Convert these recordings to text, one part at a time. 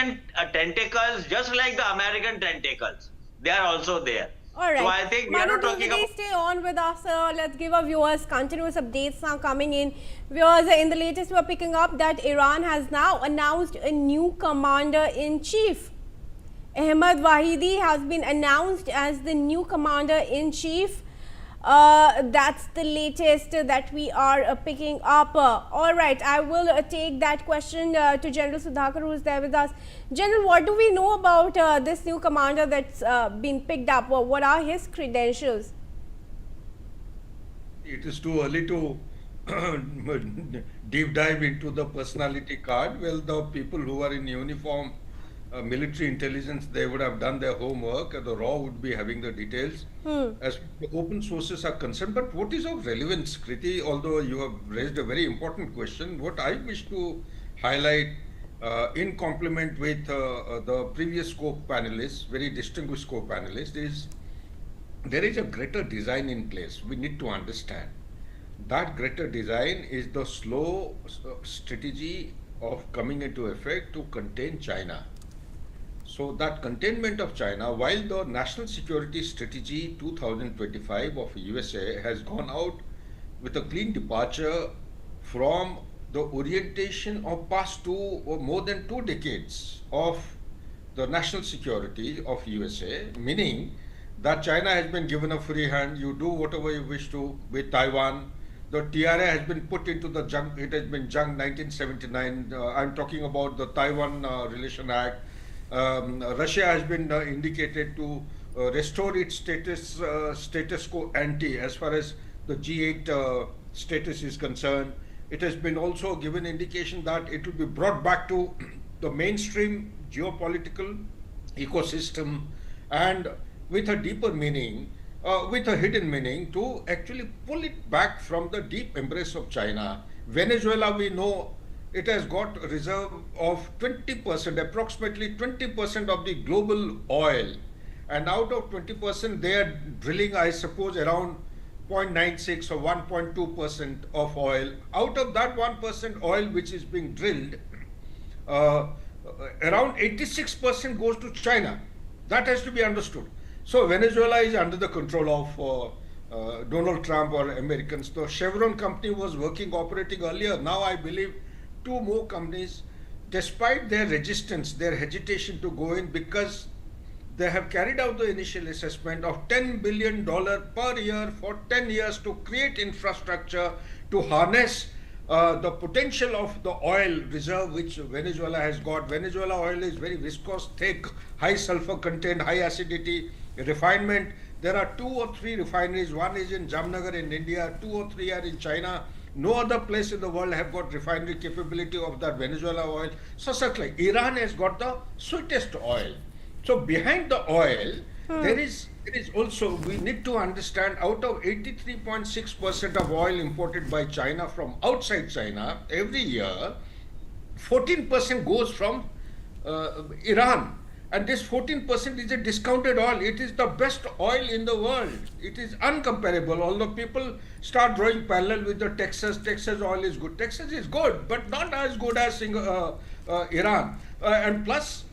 Iranian tentacles, just like the American tentacles, they are also there. All So right. I think we are Manu not talking about. Dulvide, stay on with us. Let's give our viewers continuous updates now coming in. Viewers, in the latest, we're picking up that Iran has now announced a new commander-in-chief. Ahmad Vahidi has been announced as the new commander-in-chief. That's the latest that we are picking up. All right, I will take that question to General Sudhakar, who is there with us. General, what do we know about this new commander that's been picked up? What are his credentials? It is too early to deep dive into the personality card. Well, the people who are in uniform, military intelligence, they would have done their homework. The RAW would be having the details. As the open sources are concerned, but what is of relevance, Kriti, although you have raised a very important question, what I wish to highlight in complement with the previous scope panelists, very distinguished scope panelists, is there is a greater design in place. We need to understand that greater design is the slow strategy of coming into effect to contain China. So that containment of China, while the National Security Strategy 2025 of USA has gone out with a clean departure from the orientation of past two or more than 2 decades of the national security of USA, meaning that China has been given a free hand, you do whatever you wish to with Taiwan. The TRA has been put into the junk, it has been junk 1979. I'm talking about the Taiwan Relation Act. Russia has been indicated to restore its status quo ante as far as the G8 status is concerned. It has been also given indication that it will be brought back to the mainstream geopolitical ecosystem, and with a deeper meaning, with a hidden meaning, to actually pull it back from the deep embrace of China. Venezuela, we know it has got a reserve of 20%, approximately 20% of the global oil. And out of 20%, they are drilling, I suppose, around 0.96 or 1.2% of oil. Out of that 1% oil which is being drilled, around 86% goes to China. That has to be understood. So Venezuela is under the control of Donald Trump or Americans. The Chevron company was operating earlier. Now I believe 2 more companies, despite their resistance, their hesitation to go in, because they have carried out the initial assessment of $10 billion per year for 10 years to create infrastructure to harness the potential of the oil reserve which Venezuela has got. Venezuela oil is very viscous, thick, high sulfur content, high acidity, refinement. There are 2 or 3 refineries. One is in Jamnagar in India, 2 or 3 are in China. No other place in the world have got refinery capability of that Venezuela oil. So such like Iran has got the sweetest oil. So behind the oil, there is also, we need to understand, out of 83.6% of oil imported by China from outside China every year, 14% goes from Iran. And this 14% is a discounted oil. It is the best oil in the world. It is uncomparable. Although people start drawing parallel with the Texas oil is good. Texas is good, but not as good as Iran. And plus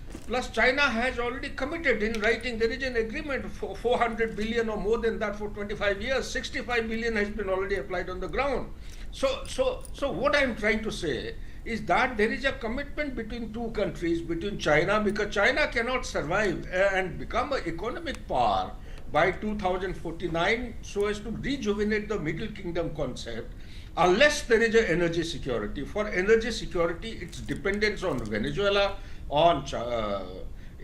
China has already committed in writing. There is an agreement for 400 billion or more than that for 25 years. 65 billion has been already applied on the ground. So what I am trying to say is that there is a commitment between 2 countries, between China, because China cannot survive and become an economic power by 2049 so as to rejuvenate the Middle Kingdom concept, unless there is an energy security. For energy security, its dependence on Venezuela, on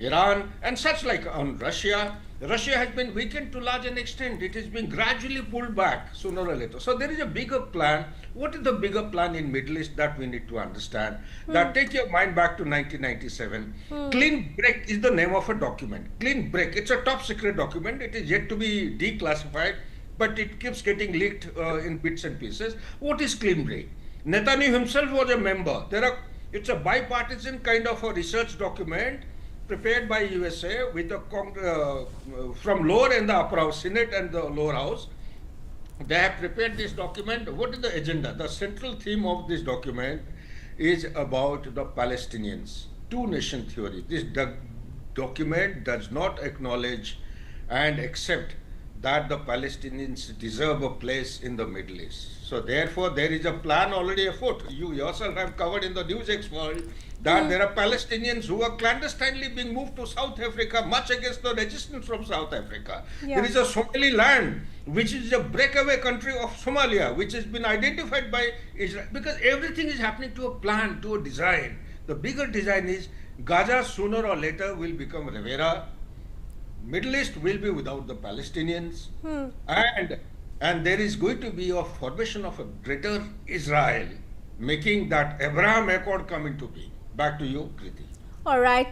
Iran, and such like on Russia. Russia has been weakened to large an extent. It is being gradually pulled back sooner or later. So there is a bigger plan. What is the bigger plan in Middle East that we need to understand? That take your mind back to 1997. Clean Break is the name of a document. Clean Break. It's a top secret document. It is yet to be declassified, but it keeps getting leaked in bits and pieces. What is Clean Break? Netanyahu himself was a member. It's a bipartisan kind of a research document prepared by USA with from lower and the upper house, Senate and the lower house. They have prepared this document. What is the agenda? The central theme of this document is about the Palestinians. two-nation theory. This document does not acknowledge and accept that the Palestinians deserve a place in the Middle East. So therefore, there is a plan already afoot. You yourself have covered in the Newsx world that there are Palestinians who are clandestinely being moved to South Africa, much against the resistance from South Africa. Yeah. There is a Somaliland, which is a breakaway country of Somalia, which has been identified by Israel, because everything is happening to a plan, to a design. The bigger design is Gaza sooner or later will become Rivera. Middle East will be without the Palestinians, and there is going to be a formation of a greater Israel, making that Abraham Accord come into being. Back to you, Kriti. All right.